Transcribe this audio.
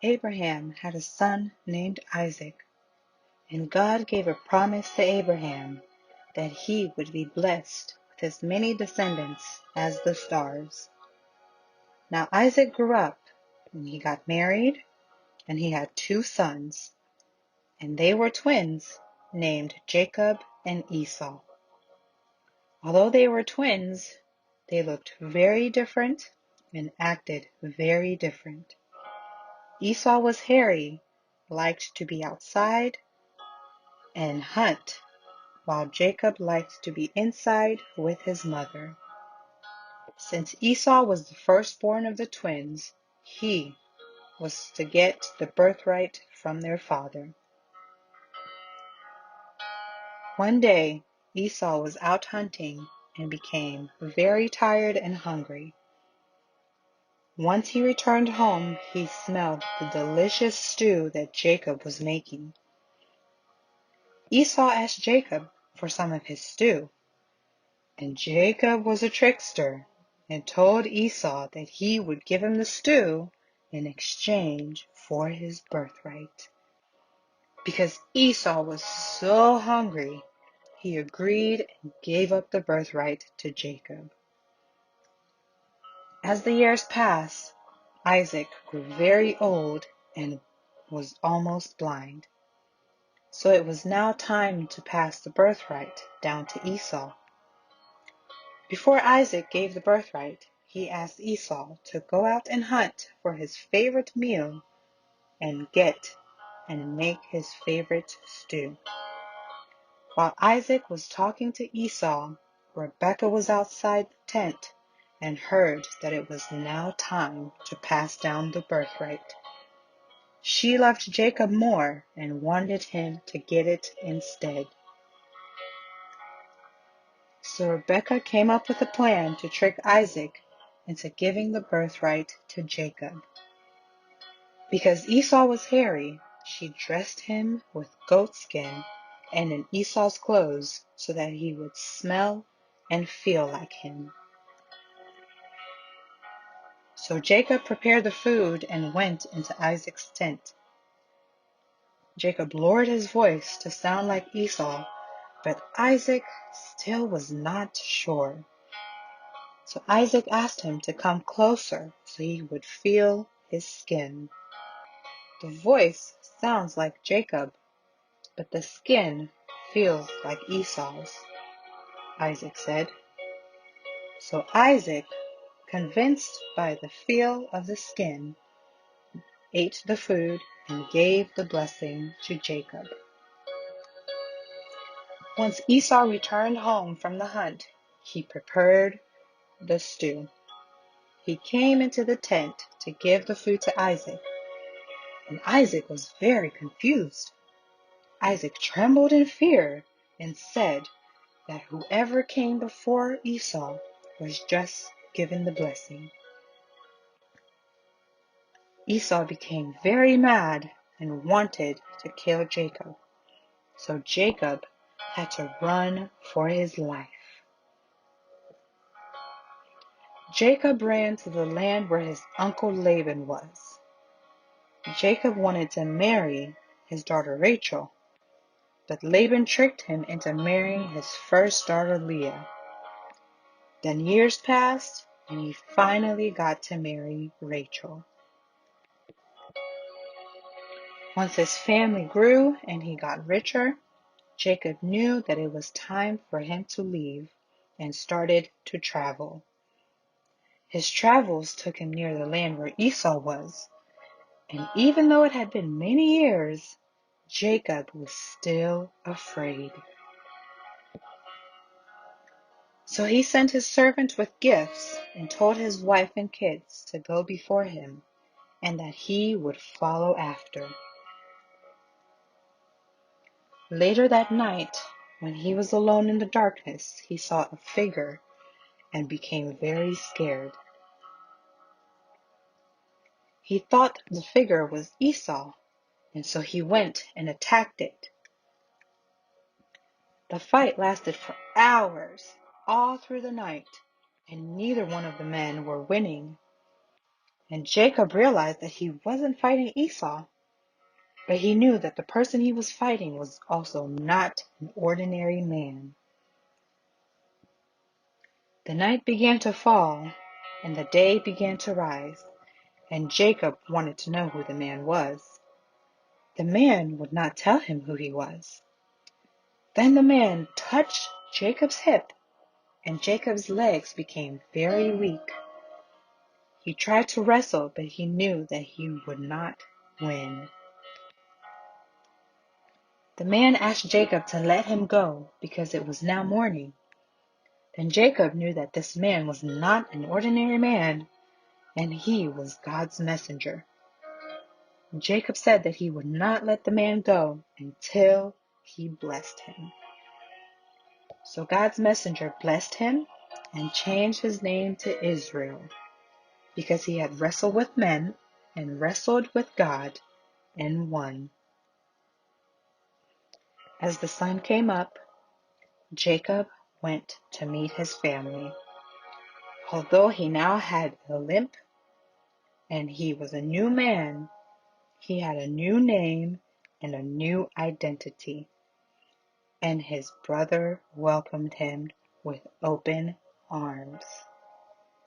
Abraham had a son named Isaac, and God gave a promise to Abraham that he would be blessed with as many descendants as the stars. Now Isaac grew up, and he got married, and he had two sons, and they were twins named Jacob and Esau. Although they were twins, they looked very different and acted very different. Esau was hairy, liked to be outside and hunt, while Jacob liked to be inside with his mother. Since Esau was the firstborn of the twins, he was to get the birthright from their father. One day, Esau was out hunting and became very tired and hungry. Once he returned home, he smelled the delicious stew that Jacob was making. Esau asked Jacob for some of his stew, and Jacob was a trickster and told Esau that he would give him the stew in exchange for his birthright. Because Esau was so hungry, he agreed and gave up the birthright to Jacob. As the years passed, Isaac grew very old and was almost blind. So it was now time to pass the birthright down to Esau. Before Isaac gave the birthright, he asked Esau to go out and hunt for his favorite meal and get and make his favorite stew. While Isaac was talking to Esau, Rebekah was outside the tent and heard that it was now time to pass down the birthright. She loved Jacob more and wanted him to get it instead. So Rebekah came up with a plan to trick Isaac into giving the birthright to Jacob. Because Esau was hairy, she dressed him with goat skin and in Esau's clothes so that he would smell and feel like him. So Jacob prepared the food and went into Isaac's tent. Jacob lowered his voice to sound like Esau, but Isaac still was not sure. So Isaac asked him to come closer so he would feel his skin. The voice sounds like Jacob, but the skin feels like Esau's, Isaac said. So Isaac, convinced by the feel of the skin, ate the food and gave the blessing to Jacob. Once Esau returned home from the hunt, he prepared the stew. He came into the tent to give the food to Isaac, and Isaac was very confused. Isaac trembled in fear and said that whoever came before Esau was just given the blessing. Esau became very mad and wanted to kill Jacob, so Jacob had to run for his life. Jacob ran to the land where his uncle Laban was. Jacob wanted to marry his daughter Rachel, but Laban tricked him into marrying his first daughter Leah. Then years passed, and he finally got to marry Rachel. Once his family grew and he got richer, Jacob knew that it was time for him to leave and started to travel. His travels took him near the land where Esau was, and even though it had been many years, Jacob was still afraid. So he sent his servant with gifts and told his wife and kids to go before him and that he would follow after. Later that night, when he was alone in the darkness, he saw a figure and became very scared. He thought the figure was Esau, and so he went and attacked it. The fight lasted for hours, all through the night, and neither one of the men were winning. And Jacob realized that he wasn't fighting Esau, but he knew that the person he was fighting was also not an ordinary man. The night began to fall, and the day began to rise, and Jacob wanted to know who the man was. The man would not tell him who he was. Then the man touched Jacob's hip, and Jacob's legs became very weak. He tried to wrestle, but he knew that he would not win. The man asked Jacob to let him go because it was now morning. Then Jacob knew that this man was not an ordinary man, and he was God's messenger. Jacob said that he would not let the man go until he blessed him. So God's messenger blessed him and changed his name to Israel, because he had wrestled with men and wrestled with God and won. As the sun came up, Jacob went to meet his family. Although he now had a limp and he was a new man, he had a new name and a new identity, and his brother welcomed him with open arms.